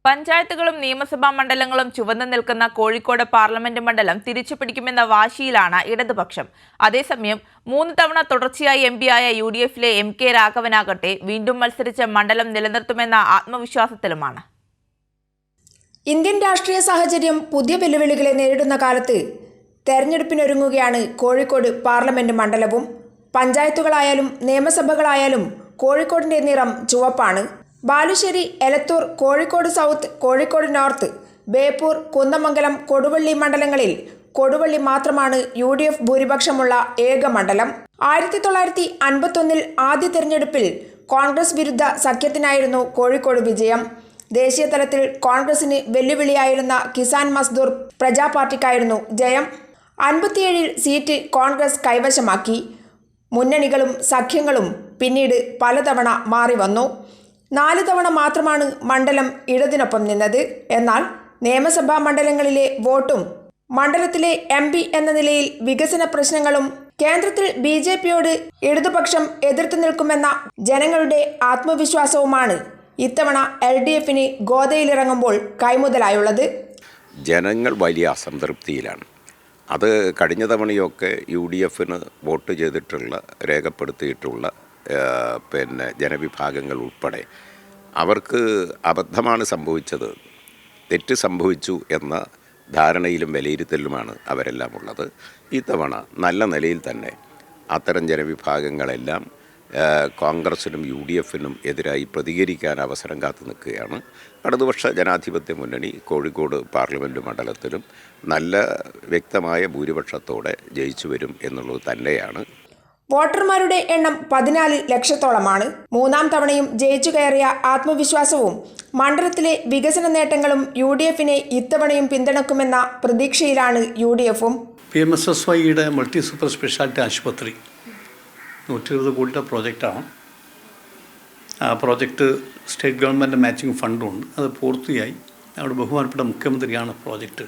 പഞ്ചായത്തുകളും നിയമസഭാ മണ്ഡലങ്ങളും ചുവന്നു നിൽക്കുന്ന കോഴിക്കോട് പാർലമെന്റ് മണ്ഡലം തിരിച്ചുപിടിക്കുമെന്ന വാശിയിലാണ് ഇടതുപക്ഷം. അതേസമയം 3 തവണ തുടർച്ചയായി എംപിയായ UDFിലെ MK രാഘവനാകട്ടെ വീണ്ടും മത്സരിച്ച് മണ്ഡലം നിലനിർത്തുമെന്ന ആത്മവിശ്വാസത്തിലുമാണ്. ഇന്ത്യൻ രാഷ്ട്രീയ സാഹചര്യം പുതിയ വെല്ലുവിളികളെ നേരിടുന്ന കാലത്ത് തെരഞ്ഞെടുപ്പിനൊരുങ്ങുകയാണ് കോഴിക്കോട് പാർലമെന്റ് മണ്ഡലവും. പഞ്ചായത്തുകളായാലും നിയമസഭകളായാലും കോഴിക്കോടിന്റെ നിറം ചുവപ്പാണ്. ബാലുശ്ശേരി, എലത്തൂർ, കോഴിക്കോട് സൗത്ത്, കോഴിക്കോട് നോർത്ത്, ബേപ്പൂർ, കുന്നമംഗലം, കൊടുവള്ളി മണ്ഡലങ്ങളിൽ കൊടുവള്ളി മാത്രമാണ് UDF ഭൂരിപക്ഷമുള്ള ഏക മണ്ഡലം. 1951 ആദ്യ തെരഞ്ഞെടുപ്പിൽ കോൺഗ്രസ് വിരുദ്ധ സഖ്യത്തിനായിരുന്നു കോഴിക്കോട് വിജയം. ദേശീയ തലത്തിൽ കോൺഗ്രസിന് വെല്ലുവിളിയായിരുന്ന കിസാൻ മസ്ദൂർ പ്രജാ പാർട്ടിക്കായിരുന്നു ജയം. 57 സീറ്റ് കോൺഗ്രസ് കൈവശമാക്കി. മുന്നണികളും സഖ്യങ്ങളും പിന്നീട് പലതവണ മാറി വന്നു. 4 തവണ മാത്രമാണ് മണ്ഡലം ഇടതിനൊപ്പം നിന്നത്. എന്നാൽ നിയമസഭാ മണ്ഡലങ്ങളിലെ വോട്ടും മണ്ഡലത്തിലെ MP എന്ന നിലയിൽ വികസന പ്രശ്നങ്ങളും കേന്ദ്രത്തിൽ BJPയോട് ഇടതുപക്ഷം എതിർത്തു നിൽക്കുമെന്ന ജനങ്ങളുടെ ആത്മവിശ്വാസവുമാണ് ഇത്തവണ LDFന് ഗോദയിലിറങ്ങുമ്പോൾ കൈമുതലായുള്ളത്. ജനങ്ങൾ വലിയ അസംതൃപ്തിയിലാണ്. അത് കഴിഞ്ഞ തവണയൊക്കെ UDFന് വോട്ട് ചെയ്തിട്ടുള്ള രേഖപ്പെടുത്തിയിട്ടുള്ള ജനവിഭാഗങ്ങൾ ഉൾപ്പെടെ അവർക്ക് അബദ്ധമാണ് സംഭവിച്ചത്, തെറ്റ് സംഭവിച്ചു എന്ന ധാരണയിലും വിലയിരുത്തലുമാണ് അവരെല്ലാം ഉള്ളത്. ഇത്തവണ നല്ല നിലയിൽ തന്നെ അത്തരം ജനവിഭാഗങ്ങളെല്ലാം കോൺഗ്രസിനും UDFനും എതിരായി പ്രതികരിക്കാൻ അവസരം കാത്തു നിൽക്കുകയാണ്. ഇടതുപക്ഷ ജനാധിപത്യ മുന്നണി കോഴിക്കോട് പാർലമെൻറ്റ് മണ്ഡലത്തിലും നല്ല വ്യക്തമായ ഭൂരിപക്ഷത്തോടെ ജയിച്ചു വരും എന്നുള്ളത് തന്നെയാണ്. വോട്ടർമാരുടെ എണ്ണം 14 ലക്ഷത്തോളമാണ്. 3ാം തവണയും ജയിച്ചു കയറിയ ആത്മവിശ്വാസവും മണ്ഡലത്തിലെ വികസന നേട്ടങ്ങളും UDFനെ ഇത്തവണയും പിന്തുണക്കുമെന്ന പ്രതീക്ഷയിലാണ് UDFും. PMSSYയുടെ മൾട്ടി സൂപ്പർ സ്പെഷ്യാലിറ്റി ആശുപത്രി 120 കോടിയുടെ പ്രോജക്റ്റാണ്. ആ പ്രോജക്റ്റ് സ്റ്റേറ്റ് ഗവൺമെൻറ് മാച്ചിങ് ഫണ്ടുണ്ട്. അത് പൂർത്തിയായി. അവിടെ ബഹുമാനപ്പെട്ട മുഖ്യമന്ത്രിയാണ് പ്രോജക്റ്റ്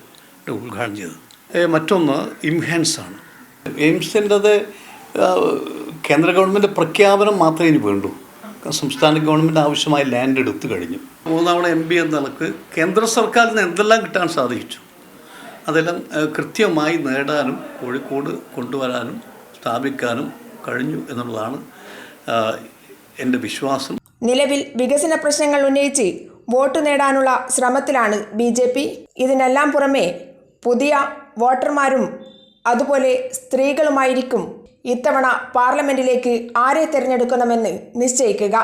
ഉദ്ഘാടനം ചെയ്തത്. മറ്റൊന്ന് ഇംഹാൻസ് ആണ്. എയിംസിൻ്റെത് കേന്ദ്ര ഗവൺമെൻറ് പ്രഖ്യാപനം മാത്രമേ ഇനി വേണ്ടൂ. സംസ്ഥാന ഗവൺമെൻറ് ആവശ്യമായ ലാൻഡ് എടുത്തു കഴിഞ്ഞു. 3 തവണ MP എന്ന നിലക്ക് കേന്ദ്ര സർക്കാരിൽ നിന്ന് എന്തെല്ലാം കിട്ടാൻ സാധിച്ചു അതെല്ലാം കൃത്യമായി നേടാനും കോഴിക്കോട് കൊണ്ടുവരാനും സ്ഥാപിക്കാനും കഴിഞ്ഞു എന്നുള്ളതാണ് എൻ്റെ വിശ്വാസം. നിലവിൽ വികസന പ്രശ്നങ്ങൾ ഉന്നയിച്ച് വോട്ട് നേടാനുള്ള ശ്രമത്തിലാണ് BJP. ഇതിനെല്ലാം പുറമെ പുതിയ വോട്ടർമാരും അതുപോലെ സ്ത്രീകളുമായിരിക്കും ഇത്തവണ പാർലമെന്റിലേക്ക് ആരെ തിരഞ്ഞെടുക്കണമെന്ന് നിശ്ചയിക്കുക.